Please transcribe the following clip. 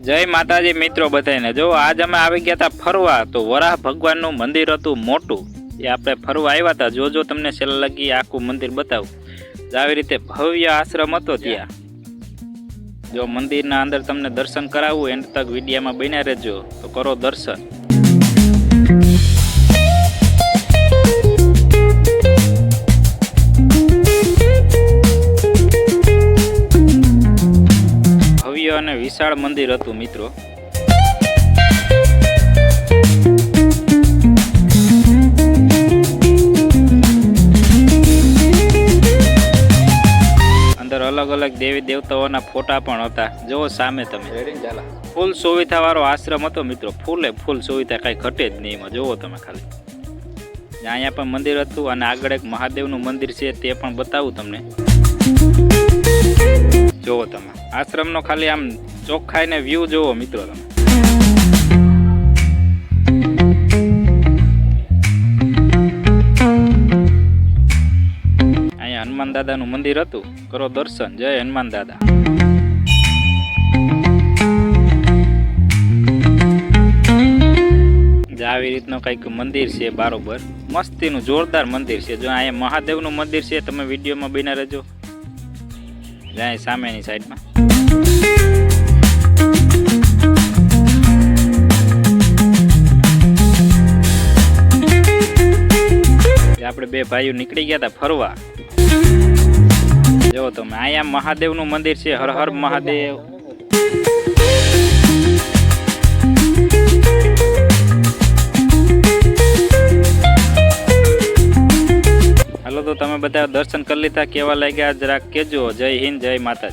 જય માતાજી મિત્રો બધાને। જો આજ અમે આવી ગયા હતા ફરવા, તો વરાહ ભગવાનનું મંદિર હતું મોટું, એ આપણે ફરવા આવ્યા હતા। જોજો તમને છેલ્લે લગી આખું મંદિર બતાવું। આવી રીતે ભવ્ય આશ્રમ હતો ત્યાં। જો મંદિરના અંદર તમને દર્શન કરાવવું એન્ડ તક વિડીયોમાં બન્યા રહેજો, તો કરો દર્શન। ભવ્ય અને વિશાળ મંદિર હતું મિત્રો। અંદર અલગ અલગ દેવી દેવતાઓના ફોટા પણ હતા। જો સામે તમે ફૂલ સુવિધા વાળો આશ્રમ હતો મિત્રો। ફૂલે ફૂલ સુવિધા કઈ ઘટે જ નહીં એમાં। જોવો તમે ખાલી અહીંયા પણ મંદિર હતું, અને આગળ એક મહાદેવનું મંદિર છે તે પણ બતાવું તમને। જોવો તમે આશ્રમનો ખાલી આમ ચોખ્ખાઈને વ્યૂ જોવો મિત્રો તમે। અહીંયા હનુમાન દાદાનું મંદિર હતું, કરો દર્શન। જય હનુમાન દાદા। આવી રીતનું કંઈક મંદિર છે બરોબર, મસ્તીનું જોરદાર મંદિર છે। જો અહીંયા મહાદેવનું મંદિર છે, તમે વિડીયોમાં બન્યા રહેજો। જાય સામેની સાઈડમાં આપણે બે ભાઈઓ નીકળી ગયા હતા ફરવા। જો તમે અહીંયા મહાદેવનું મંદિર છે, હર હર મહાદેવ। હાલો તો તમે બધા દર્શન કરી લીધા, કેવા લાગ્યા જરાક કહેજો। જય હિન્દ, જય માતા।